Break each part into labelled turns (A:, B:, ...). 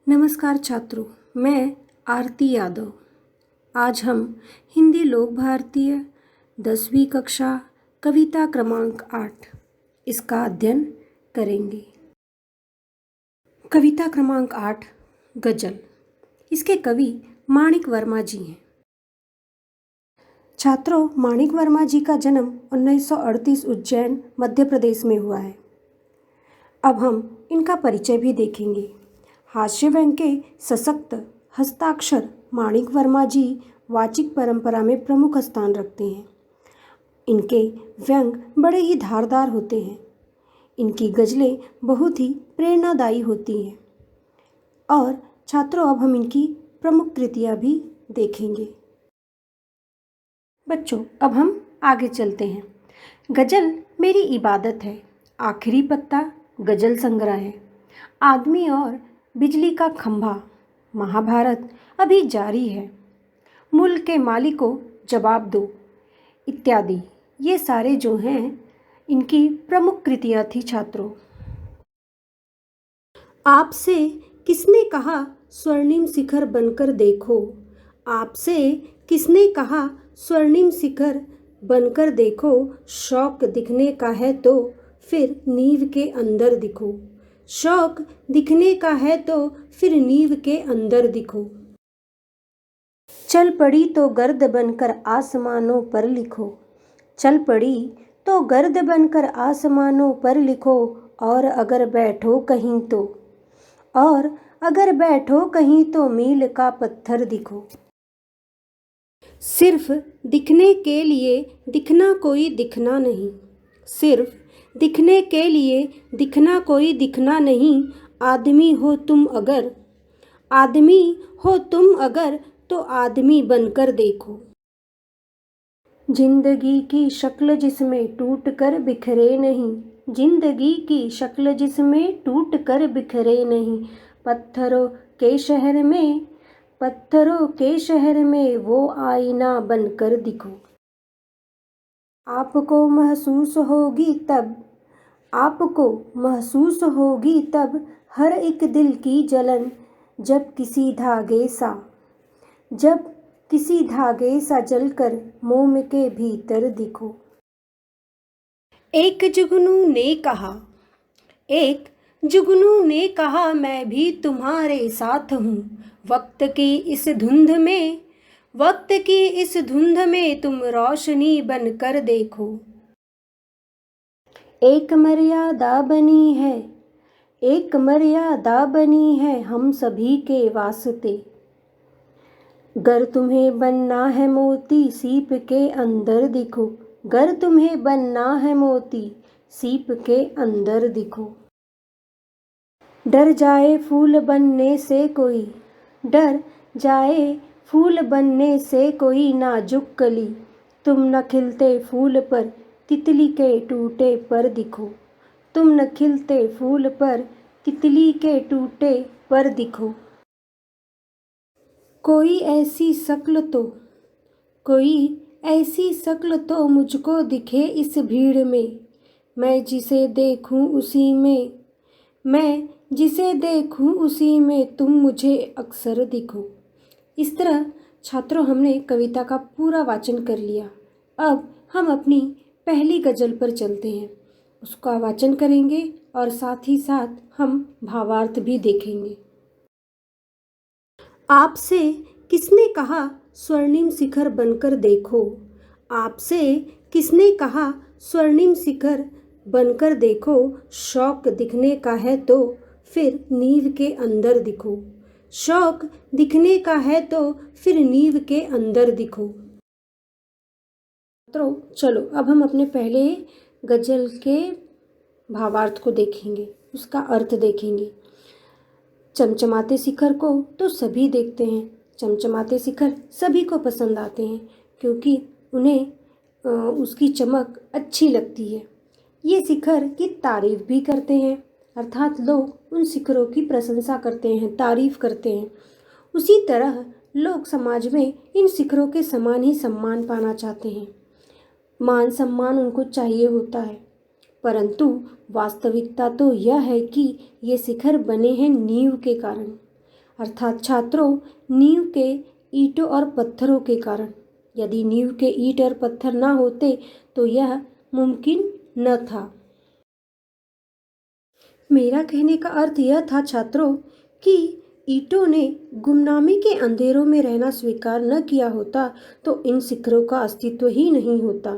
A: नमस्कार छात्रों, मैं आरती यादव। आज हम हिंदी लोक भारतीय 10वीं कक्षा कविता क्रमांक 8 इसका अध्ययन करेंगे। कविता क्रमांक 8 गजल। इसके कवि माणिक वर्मा जी हैं। छात्रों, माणिक वर्मा जी का जन्म 1938 उज्जैन मध्य प्रदेश में हुआ है। अब हम इनका परिचय भी देखेंगे। हास्य व्यंग के सशक्त हस्ताक्षर माणिक वर्मा जी वाचिक परंपरा में प्रमुख स्थान रखते हैं। इनके व्यंग बड़े ही धारदार होते हैं। इनकी गज़लें बहुत ही प्रेरणादायी होती हैं। और छात्रों, अब हम इनकी प्रमुख कृतियाँ भी देखेंगे। बच्चों, अब हम आगे चलते हैं। गज़ल मेरी इबादत है, आखिरी पत्ता गज़ल संग्रह है, आदमी और बिजली का खंभा, महाभारत अभी जारी है, मुल्क के मालिकों जवाब दो, इत्यादि। ये सारे जो हैं इनकी प्रमुख कृतियाँ थी। छात्रों, आपसे किसने कहा स्वर्णिम शिखर बनकर देखो, आपसे किसने कहा स्वर्णिम शिखर बनकर देखो, शौक दिखने का है तो फिर नींव के अंदर दिखो, शौक दिखने का है तो फिर नींव के अंदर दिखो, चल पड़ी तो गर्द बनकर आसमानों पर लिखो, चल पड़ी तो गर्द बनकर आसमानों पर लिखो, और अगर बैठो कहीं तो, और अगर बैठो कहीं तो मील का पत्थर दिखो, सिर्फ दिखने के लिए दिखना कोई दिखना नहीं, सिर्फ दिखने के लिए दिखना कोई दिखना नहीं, आदमी हो तुम अगर, आदमी हो तुम अगर तो आदमी बनकर देखो, जिंदगी की शक्ल जिसमें टूट कर बिखरे नहीं, जिंदगी की शक्ल जिसमें टूट कर बिखरे नहीं, पत्थरों के शहर में, पत्थरों के शहर में वो आईना बनकर दिखो, आपको महसूस होगी तब, आपको महसूस होगी तब हर एक दिल की जलन, जब किसी धागे सा, जब किसी धागे सा जलकर मोम के भीतर दिखो, एक जुगनू ने कहा, एक जुगनू ने कहा मैं भी तुम्हारे साथ हूँ, वक्त की इस धुंध में, वक्त की इस धुंध में तुम रोशनी बनकर देखो, एक मर्यादा बनी है, एक मर्यादा बनी है हम सभी के वास्ते, गर तुम्हें बनना है मोती सीप के अंदर दिखो, गर तुम्हें बनना है मोती सीप के अंदर दिखो, डर जाए फूल बनने से कोई, डर जाए फूल बनने से कोई नाजुक कली, तुम न खिलते फूल पर तितली के टूटे पर दिखो, तुम न खिलते फूल पर तितली के टूटे पर दिखो, कोई ऐसी शक्ल तो, कोई ऐसी शक्ल तो मुझको दिखे इस भीड़ में, मैं जिसे देखूं उसी में, मैं जिसे देखूं उसी में तुम मुझे अक्सर दिखो। इस तरह छात्रों, हमने कविता का पूरा वाचन कर लिया। अब हम अपनी पहली गज़ल पर चलते हैं, उसका वाचन करेंगे और साथ ही साथ हम भावार्थ भी देखेंगे। आपसे किसने कहा स्वर्णिम शिखर बनकर देखो, आपसे किसने कहा स्वर्णिम शिखर बनकर देखो, शौक दिखने का है तो फिर नींव के अंदर दिखो, शौक दिखने का है तो फिर नींव के अंदर दिखो। तो चलो, अब हम अपने पहले गज़ल के भावार्थ को देखेंगे, उसका अर्थ देखेंगे। चमचमाते शिखर को तो सभी देखते हैं, चमचमाते शिखर सभी को पसंद आते हैं क्योंकि उन्हें उसकी चमक अच्छी लगती है। ये शिखर की तारीफ भी करते हैं, अर्थात लोग उन शिखरों की प्रशंसा करते हैं, तारीफ करते हैं। उसी तरह लोग समाज में इन शिखरों के समान ही सम्मान पाना चाहते हैं, मान सम्मान उनको चाहिए होता है, परंतु वास्तविकता तो यह है कि ये शिखर बने हैं नींव के कारण, अर्थात छात्रों, नींव के ईंटों और पत्थरों के कारण, यदि नींव के ईंट और पत्थर ना होते तो यह मुमकिन न था। मेरा कहने का अर्थ यह था छात्रों कि ईंटों ने गुमनामी के अंधेरों में रहना स्वीकार न किया होता तो इन शिखरों का अस्तित्व ही नहीं होता।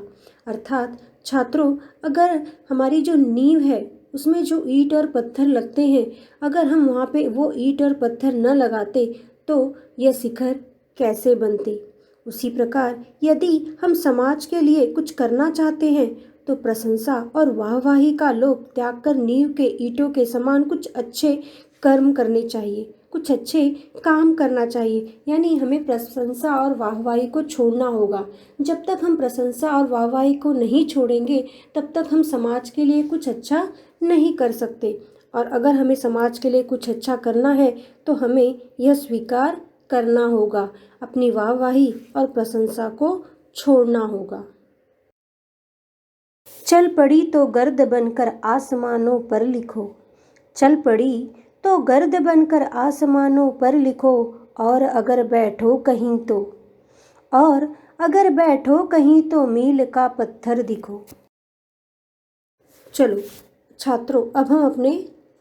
A: अर्थात छात्रों, अगर हमारी जो नींव है उसमें जो ईंट और पत्थर लगते हैं, अगर हम वहाँ पे वो ईंट और पत्थर न लगाते तो यह शिखर कैसे बनते। उसी प्रकार यदि हम समाज के लिए कुछ करना चाहते हैं तो प्रशंसा और वाहवाही का लोभ त्याग कर नींव के ईंटों के समान कुछ अच्छे कर्म करने चाहिए, कुछ अच्छे काम करना चाहिए। यानी हमें प्रशंसा और वाहवाही को छोड़ना होगा। जब तक हम प्रशंसा और वाहवाही को नहीं छोड़ेंगे तब तक हम समाज के लिए कुछ अच्छा नहीं कर सकते। और अगर हमें समाज के लिए कुछ अच्छा करना है तो हमें यह स्वीकार करना होगा, अपनी वाहवाही और प्रशंसा को छोड़ना होगा। चल पड़ी तो गर्द बनकर आसमानों पर लिखो, चल पड़ी तो गर्द बनकर आसमानों पर लिखो, और अगर बैठो कहीं तो, और अगर बैठो कहीं तो मील का पत्थर दिखो। चलो छात्रों, अब हम अपने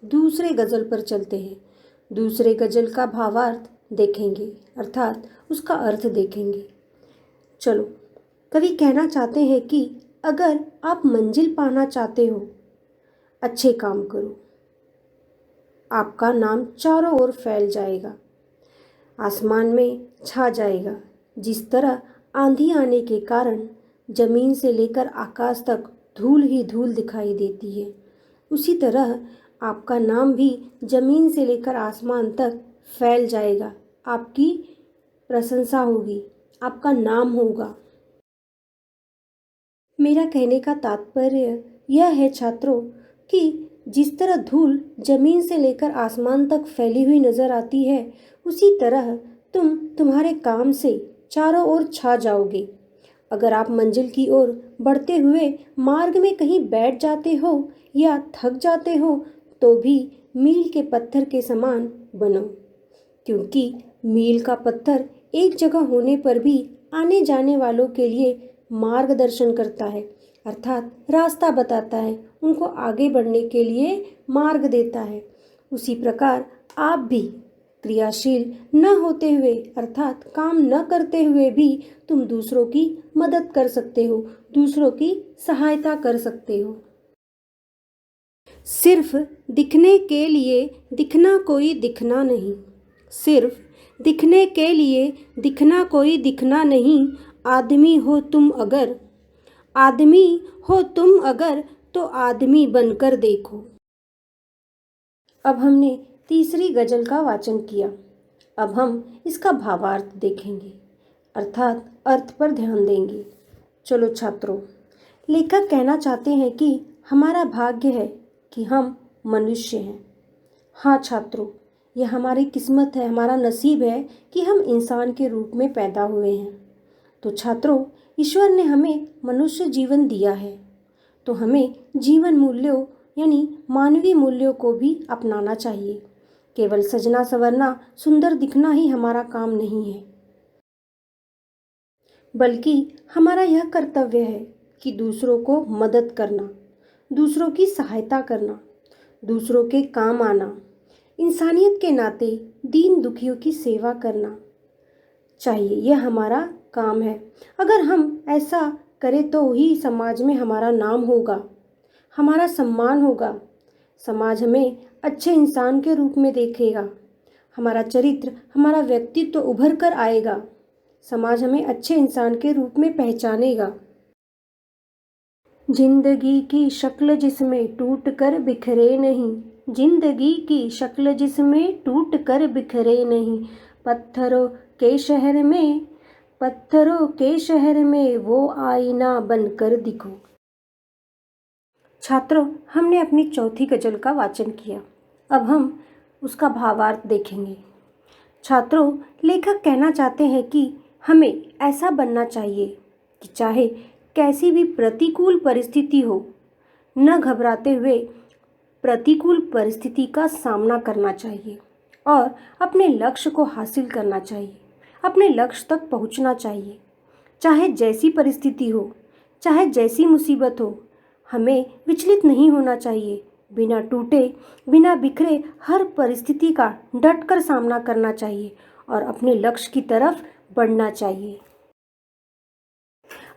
A: दूसरे गज़ल पर चलते हैं। दूसरे गज़ल का भावार्थ देखेंगे, अर्थात उसका अर्थ देखेंगे। चलो, कवि कहना चाहते हैं कि अगर आप मंजिल पाना चाहते हो, अच्छे काम करो, आपका नाम चारों ओर फैल जाएगा, आसमान में छा जाएगा। जिस तरह आंधी आने के कारण जमीन से लेकर आकाश तक धूल ही धूल दिखाई देती है, उसी तरह आपका नाम भी जमीन से लेकर आसमान तक फैल जाएगा। आपकी प्रशंसा होगी, आपका नाम होगा। मेरा कहने का तात्पर्य यह है छात्रों कि जिस तरह धूल जमीन से लेकर आसमान तक फैली हुई नजर आती है, उसी तरह तुम तुम्हारे काम से चारों ओर छा जाओगे। अगर आप मंजिल की ओर बढ़ते हुए मार्ग में कहीं बैठ जाते हो या थक जाते हो तो भी मील के पत्थर के समान बनो, क्योंकि मील का पत्थर एक जगह होने पर भी आने जाने वालों के लिए मार्गदर्शन करता है, अर्थात रास्ता बताता है, उनको आगे बढ़ने के लिए मार्ग देता है। उसी प्रकार आप भी क्रियाशील न होते हुए, अर्थात काम न करते हुए भी तुम दूसरों की मदद कर सकते हो, दूसरों की सहायता कर सकते हो। सिर्फ दिखने के लिए दिखना कोई दिखना नहीं, सिर्फ दिखने के लिए दिखना कोई दिखना नहीं। आदमी हो तुम अगर, आदमी हो तुम अगर तो आदमी बनकर देखो। अब हमने तीसरी गजल का वाचन किया, अब हम इसका भावार्थ देखेंगे, अर्थात अर्थ पर ध्यान देंगे। चलो छात्रों, लेखक कहना चाहते हैं कि हमारा भाग्य है कि हम मनुष्य हैं। हाँ छात्रों, यह हमारी किस्मत है, हमारा नसीब है कि हम इंसान के रूप में पैदा हुए हैं। तो छात्रों, ईश्वर ने हमें मनुष्य जीवन दिया है, तो हमें जीवन मूल्यों यानी मानवीय मूल्यों को भी अपनाना चाहिए। केवल सजना संवरना, सुंदर दिखना ही हमारा काम नहीं है, बल्कि हमारा यह कर्तव्य है कि दूसरों को मदद करना, दूसरों की सहायता करना, दूसरों के काम आना, इंसानियत के नाते दीन दुखियों की सेवा करना चाहिए। यह हमारा काम है। अगर हम ऐसा करें तो ही समाज में हमारा नाम होगा, हमारा सम्मान होगा, समाज हमें अच्छे इंसान के रूप में देखेगा, हमारा चरित्र, हमारा व्यक्तित्व उभर कर आएगा, समाज हमें अच्छे इंसान के रूप में पहचानेगा। जिंदगी की शक्ल जिसमें टूट कर बिखरे नहीं, जिंदगी की शक्ल जिसमें टूट कर बिखरे नहीं, पत्थरों के शहर में, पत्थरों के शहर में वो आईना बनकर दिखो। छात्रों, हमने अपनी चौथी गजल का वाचन किया, अब हम उसका भावार्थ देखेंगे। छात्रों, लेखक कहना चाहते हैं कि हमें ऐसा बनना चाहिए कि चाहे कैसी भी प्रतिकूल परिस्थिति हो, न घबराते हुए प्रतिकूल परिस्थिति का सामना करना चाहिए और अपने लक्ष्य को हासिल करना चाहिए, अपने लक्ष्य तक पहुंचना चाहिए। चाहे जैसी परिस्थिति हो, चाहे जैसी मुसीबत हो, हमें विचलित नहीं होना चाहिए। बिना टूटे, बिना बिखरे हर परिस्थिति का डटकर सामना करना चाहिए और अपने लक्ष्य की तरफ बढ़ना चाहिए।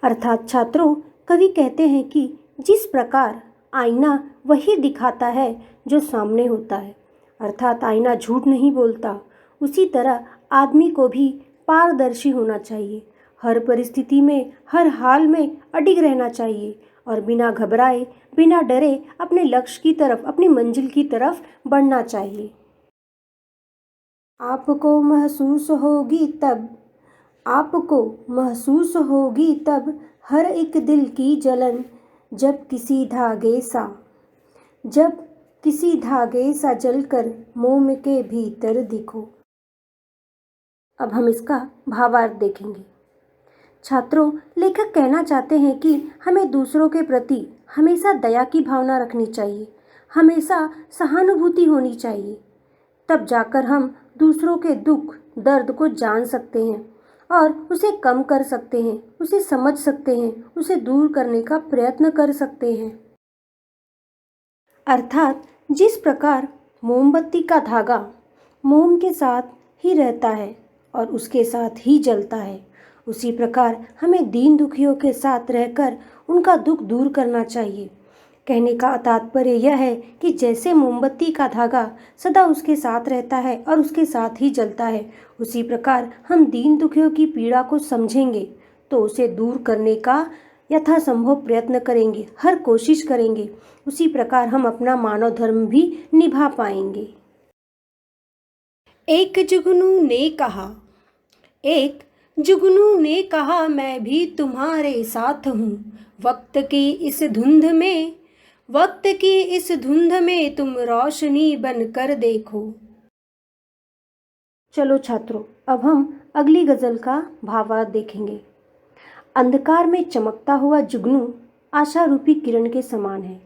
A: अर्थात छात्रों, कवि कहते हैं कि जिस प्रकार आईना वही दिखाता है जो सामने होता है, अर्थात आईना झूठ नहीं बोलता, उसी तरह आदमी को भी पारदर्शी होना चाहिए। हर परिस्थिति में, हर हाल में अडिग रहना चाहिए और बिना घबराए, बिना डरे अपने लक्ष्य की तरफ, अपनी मंजिल की तरफ बढ़ना चाहिए। आपको महसूस होगी तब, आपको महसूस होगी तब हर एक दिल की जलन, जब किसी धागे सा जलकर मोम के भीतर दिखो। अब हम इसका भावार्थ देखेंगे। छात्रों, लेखक कहना चाहते हैं कि हमें दूसरों के प्रति हमेशा दया की भावना रखनी चाहिए, हमेशा सहानुभूति होनी चाहिए। तब जाकर हम दूसरों के दुख दर्द को जान सकते हैं और उसे कम कर सकते हैं, उसे समझ सकते हैं, उसे दूर करने का प्रयत्न कर सकते हैं। अर्थात जिस प्रकार मोमबत्ती का धागा मोम के साथ ही रहता है और उसके साथ ही जलता है, उसी प्रकार हमें दीन दुखियों के साथ रहकर उनका दुख दूर करना चाहिए। कहने का तात्पर्य यह है कि जैसे मोमबत्ती का धागा सदा उसके साथ रहता है और उसके साथ ही जलता है, उसी प्रकार हम दीन दुखियों की पीड़ा को समझेंगे तो उसे दूर करने का यथासंभव प्रयत्न करेंगे, हर कोशिश करेंगे। उसी प्रकार हम अपना मानव धर्म भी निभा पाएंगे। एक जुगनू ने कहा मैं भी तुम्हारे साथ हूँ, वक्त की इस धुंध में तुम रोशनी बनकर देखो। चलो छात्रों, अब हम अगली गजल का भावार्थ देखेंगे। अंधकार में चमकता हुआ जुगनू आशा रूपी किरण के समान है,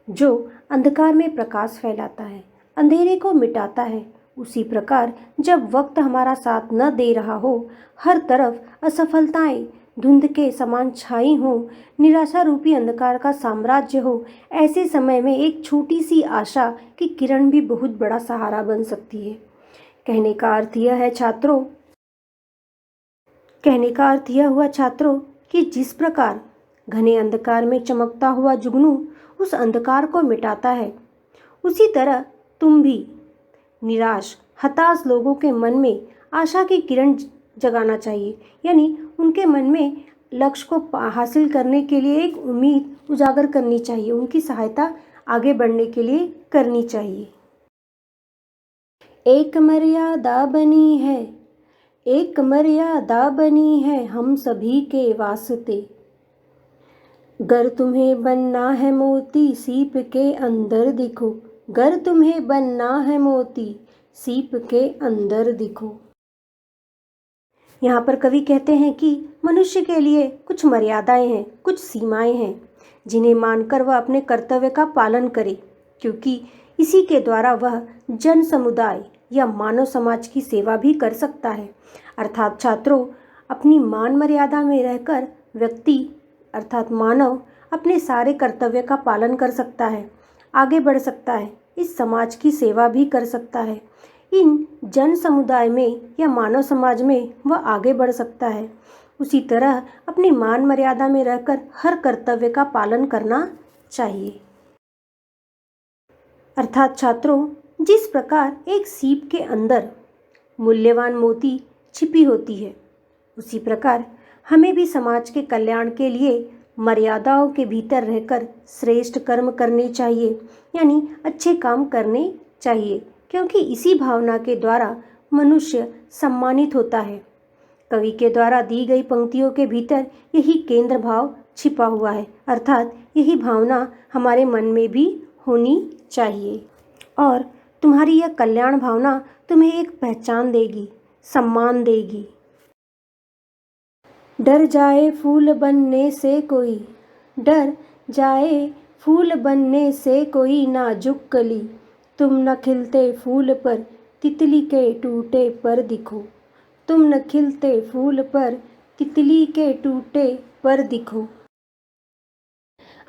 A: जो अंधकार में प्रकाश फैलाता है, अंधेरे को मिटाता है। उसी प्रकार जब वक्त हमारा साथ न दे रहा हो, हर तरफ असफलताएं धुंध के समान छाई हो, निराशा रूपी अंधकार का साम्राज्य हो, ऐसे समय में एक छोटी सी आशा की किरण भी बहुत बड़ा सहारा बन सकती है। कहने का अर्थ यह हुआ छात्रों कि जिस प्रकार घने अंधकार में चमकता हुआ जुगनू उस अंधकार को मिटाता है, उसी तरह तुम भी निराश, हताश लोगों के मन में आशा की किरण जगाना चाहिए, यानी उनके मन में लक्ष्य को हासिल करने के लिए एक उम्मीद उजागर करनी चाहिए, उनकी सहायता आगे बढ़ने के लिए करनी चाहिए। एक मर्यादा बनी है हम सभी के वास्ते, गर तुम्हें बनना है मोती सीप के अंदर दिखो, गर तुम्हें बनना है मोती सीप के अंदर दिखो। यहाँ पर कवि कहते हैं कि मनुष्य के लिए कुछ मर्यादाएं हैं, कुछ सीमाएं हैं, जिन्हें मानकर वह अपने कर्तव्य का पालन करे, क्योंकि इसी के द्वारा वह जन समुदाय या मानव समाज की सेवा भी कर सकता है। अर्थात छात्रों, अपनी मान मर्यादा में रहकर व्यक्ति अर्थात मानव अपने सारे कर्तव्य का पालन कर सकता है, आगे बढ़ सकता है, इस समाज की सेवा भी कर सकता है। इन जन समुदाय में या मानव समाज में वह आगे बढ़ सकता है। उसी तरह अपनी मान मर्यादा में रहकर हर कर्तव्य का पालन करना चाहिए। अर्थात छात्रों, जिस प्रकार एक सीप के अंदर मूल्यवान मोती छिपी होती है, उसी प्रकार हमें भी समाज के कल्याण के लिए मर्यादाओं के भीतर रहकर श्रेष्ठ कर्म करने चाहिए, यानी अच्छे काम करने चाहिए, क्योंकि इसी भावना के द्वारा मनुष्य सम्मानित होता है। कवि के द्वारा दी गई पंक्तियों के भीतर यही केंद्र भाव छिपा हुआ है, अर्थात यही भावना हमारे मन में भी होनी चाहिए और तुम्हारी यह कल्याण भावना तुम्हें एक पहचान देगी, सम्मान देगी। डर जाए फूल बनने से कोई नाजुक कली, तुम न खिलते फूल पर तितली के टूटे पर दिखो, तुम न खिलते फूल पर, तितली के टूटे पर दिखो।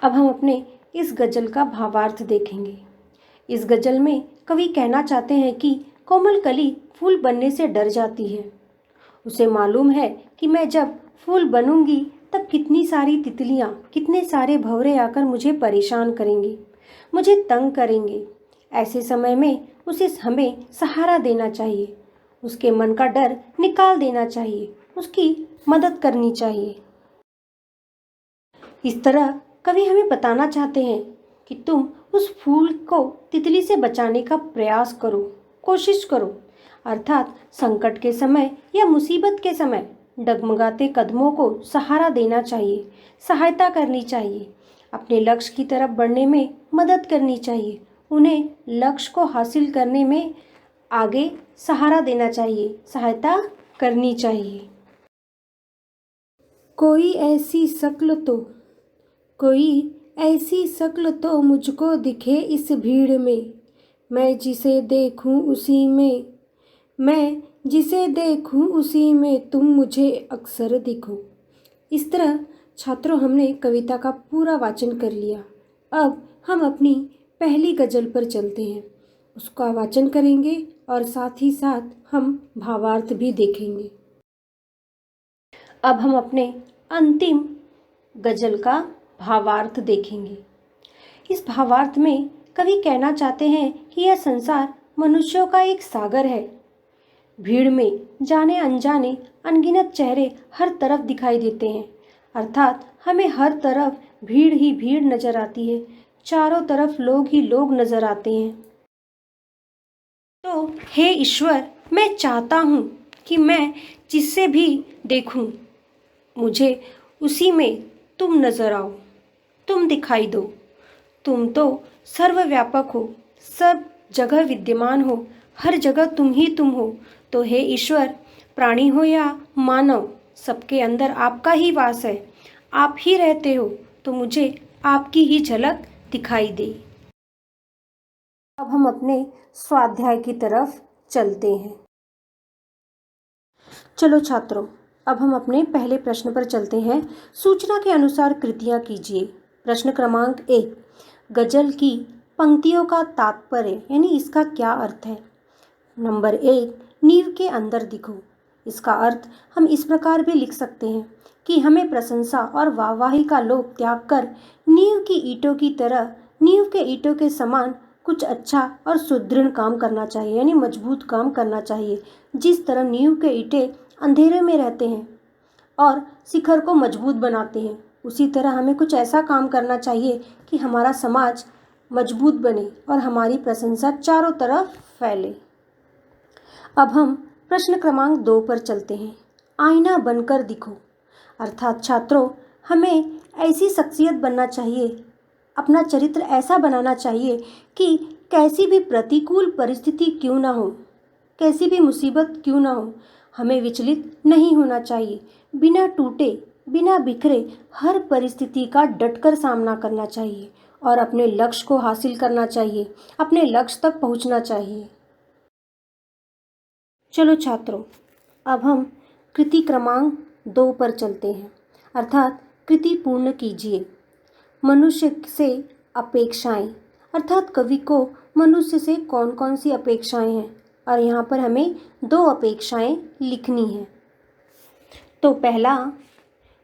A: अब हम अपने इस गजल का भावार्थ देखेंगे। इस गजल में कवि कहना चाहते हैं कि कोमल कली फूल बनने से डर जाती है। उसे मालूम है कि मैं जब फूल बनूंगी तब कितनी सारी तितलियां, कितने सारे भंवरे आकर मुझे परेशान करेंगे, मुझे तंग करेंगे। ऐसे समय में उसे हमें सहारा देना चाहिए, उसके मन का डर निकाल देना चाहिए, उसकी मदद करनी चाहिए। इस तरह कवि हमें बताना चाहते हैं कि तुम उस फूल को तितली से बचाने का प्रयास करो, कोशिश करो। अर्थात संकट के समय या मुसीबत के समय डगमगाते कदमों को सहारा देना चाहिए, सहायता करनी चाहिए, अपने लक्ष्य की तरफ बढ़ने में मदद करनी चाहिए, उन्हें लक्ष्य को हासिल करने में आगे सहारा देना चाहिए, सहायता करनी चाहिए। कोई ऐसी शक्ल तो मुझको दिखे इस भीड़ में, मैं जिसे देखूं उसी में तुम मुझे अक्सर दिखो। इस तरह छात्रों, हमने कविता का पूरा वाचन कर लिया। अब हम अपनी पहली गजल पर चलते हैं, उसका वाचन करेंगे और साथ ही साथ हम भावार्थ भी देखेंगे। अब हम अपने अंतिम गजल का भावार्थ देखेंगे। इस भावार्थ में कवि कहना चाहते हैं कि यह संसार मनुष्यों का एक सागर है। भीड़ में जाने अनजाने अनगिनत चेहरे हर तरफ दिखाई देते हैं, अर्थात हमें हर तरफ भीड़ ही भीड़ नजर आती है, चारों तरफ लोग ही लोग नजर आते हैं। तो हे ईश्वर, मैं चाहता हूँ कि मैं जिससे भी देखूँ मुझे उसी में तुम नजर आओ, तुम दिखाई दो। तुम तो सर्वव्यापक हो, सब जगह विद्यमान हो, हर जगह तुम ही तुम हो। तो हे ईश्वर, प्राणी हो या मानव, सबके अंदर आपका ही वास है, आप ही रहते हो, तो मुझे आपकी ही झलक दिखाई दे। अब हम अपने स्वाध्याय की तरफ चलते हैं। चलो छात्रों, अब हम अपने पहले प्रश्न पर चलते हैं। सूचना के अनुसार कृतियाँ कीजिए। प्रश्न क्रमांक 1, गजल की पंक्तियों का तात्पर्य यानी इसका क्या अर्थ है। नंबर 1, नींव के अंदर दिखो। इसका अर्थ हम इस प्रकार भी लिख सकते हैं कि हमें प्रशंसा और वाहवाही का लोभ त्याग कर नींव की ईंटों की तरह, नींव के ईंटों के समान कुछ अच्छा और सुदृढ़ काम करना चाहिए, यानी मजबूत काम करना चाहिए। जिस तरह नींव के ईंटें अंधेरे में रहते हैं और शिखर को मजबूत बनाते हैं, उसी तरह हमें कुछ ऐसा काम करना चाहिए कि हमारा समाज मजबूत बने और हमारी प्रशंसा चारों तरफ फैले। अब हम प्रश्न क्रमांक 2 पर चलते हैं। आईना बनकर दिखो। अर्थात छात्रों, हमें ऐसी शख्सियत बनना चाहिए, अपना चरित्र ऐसा बनाना चाहिए कि कैसी भी प्रतिकूल परिस्थिति क्यों ना हो, कैसी भी मुसीबत क्यों ना हो, हमें विचलित नहीं होना चाहिए। बिना टूटे, बिना बिखरे हर परिस्थिति का डटकर सामना करना चाहिए और अपने लक्ष्य को हासिल करना चाहिए, अपने लक्ष्य तक पहुंचना चाहिए। चलो छात्रों, अब हम कृति क्रमांक 2 पर चलते हैं, अर्थात कृति पूर्ण कीजिए। मनुष्य से अपेक्षाएं, अर्थात कवि को मनुष्य से कौन कौन सी अपेक्षाएं हैं और यहाँ पर हमें 2 अपेक्षाएं लिखनी है। तो पहला,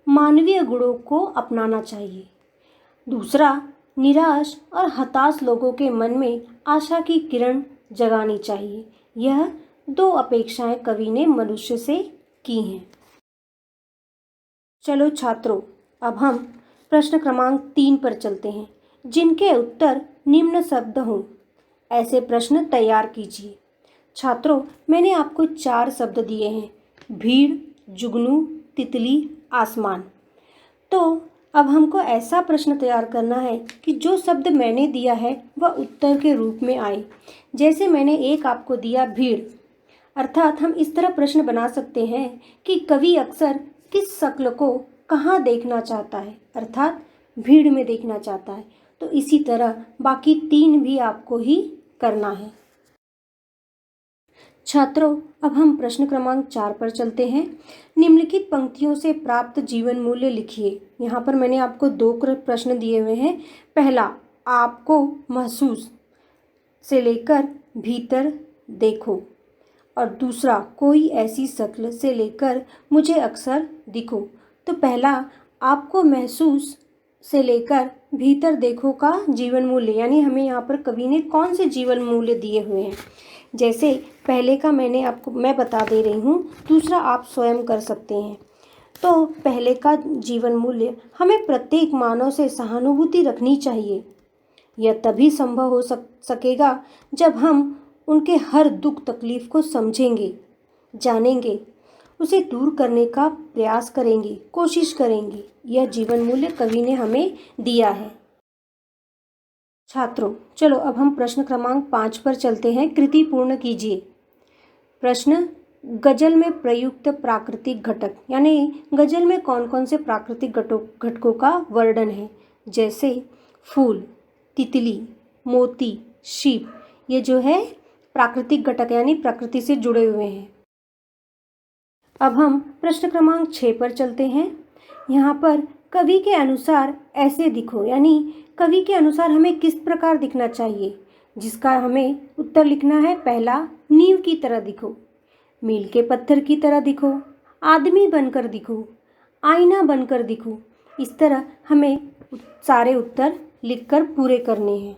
A: मानवीय गुणों को अपनाना चाहिए। दूसरा, निराश और हताश लोगों के मन में आशा की किरण जगानी चाहिए। यह 2 अपेक्षाएं कवि ने मनुष्य से की हैं। चलो छात्रों, अब हम प्रश्न क्रमांक 3 पर चलते हैं, जिनके उत्तर निम्न शब्द हों। ऐसे प्रश्न तैयार कीजिए। छात्रों, मैंने आपको 4 शब्द दिए हैं, भीड़, जुगनू, तितली, आसमान। तो अब हमको ऐसा प्रश्न तैयार करना है कि जो शब्द मैंने दिया है वह उत्तर के रूप में आए। जैसे मैंने एक आपको दिया भीड़, अर्थात हम इस तरह प्रश्न बना सकते हैं कि कवि अक्सर किस शक्ल को कहाँ देखना चाहता है, अर्थात भीड़ में देखना चाहता है। तो इसी तरह बाकी 3 भी आपको ही करना है। छात्रों, अब हम प्रश्न क्रमांक 4 पर चलते हैं। निम्नलिखित पंक्तियों से प्राप्त जीवन मूल्य लिखिए। यहाँ पर मैंने आपको 2 प्रश्न दिए हुए हैं। पहला, आपको महसूस से लेकर भीतर देखो, और दूसरा, कोई ऐसी शक्ल से लेकर मुझे अक्सर दिखो। तो पहला, आपको महसूस से लेकर भीतर देखो का जीवन मूल्य, यानी हमें यहाँ पर कवि ने कौन से जीवन मूल्य दिए हुए हैं। जैसे पहले का मैं बता दे रही हूँ, दूसरा आप स्वयं कर सकते हैं। तो पहले का जीवन मूल्य, हमें प्रत्येक मानव से सहानुभूति रखनी चाहिए। यह तभी संभव हो सकेगा जब हम उनके हर दुख तकलीफ को समझेंगे, जानेंगे, उसे दूर करने का प्रयास करेंगे, कोशिश करेंगे। यह जीवन मूल्य कवि ने हमें दिया है। छात्रों, चलो अब हम प्रश्न क्रमांक 5 पर चलते हैं। कृति पूर्ण कीजिए। प्रश्न, गजल में प्रयुक्त प्राकृतिक घटक, यानी गजल में कौन कौन से प्राकृतिक घटकों का वर्णन है। जैसे फूल, तितली, मोती, शीप, ये जो है प्राकृतिक घटक यानी प्रकृति से जुड़े हुए हैं। अब हम प्रश्न क्रमांक 6 पर चलते हैं। यहाँ पर कवि के अनुसार ऐसे दिखो, यानी कवि के अनुसार हमें किस प्रकार दिखना चाहिए, जिसका हमें उत्तर लिखना है। पहला, नींव की तरह दिखो, मील के पत्थर की तरह दिखो, आदमी बनकर दिखो, आईना बनकर दिखो। इस तरह हमें सारे उत्तर लिखकर पूरे करने हैं।